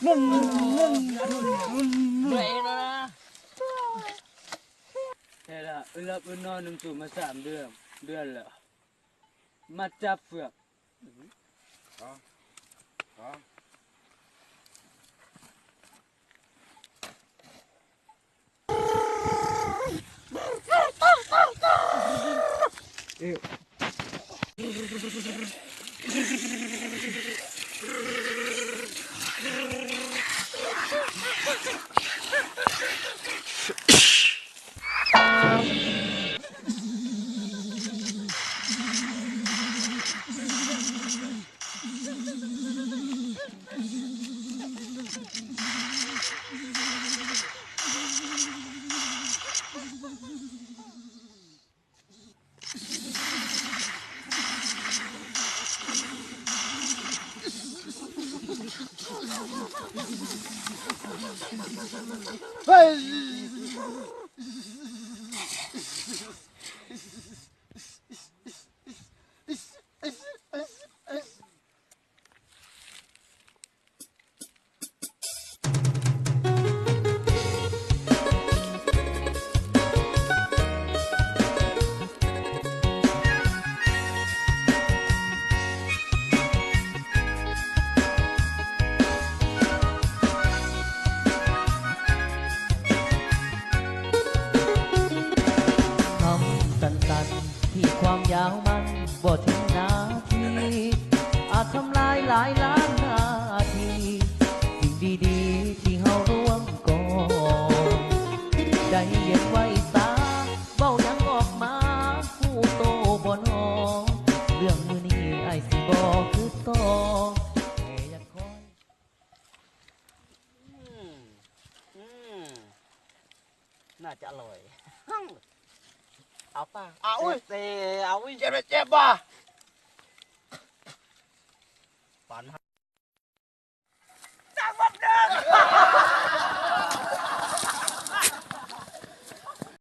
เหนื่อยแล้วนะใช่ละรับนอนหนึ่งตัวมา3 เดือนแล้วมาจับเฟือก เฮ้ยคำสั้นๆที่ความยาวมันบ่ถึงนาทีอาจทำลายหลายล้านนาทีสิ่งดีๆที่เฮาร่วมก่อนใจเย็นไว้สาเบ้ายังออกมาผู้โตบ่นอเรื่องมือนี้ไอ้สิบ่คือต่อแค่อยากคอย น่าจะอร่อยเอาป่ะ เอาอุ้ย เตเอาอุ้ย เจ็บป่ะ ปาน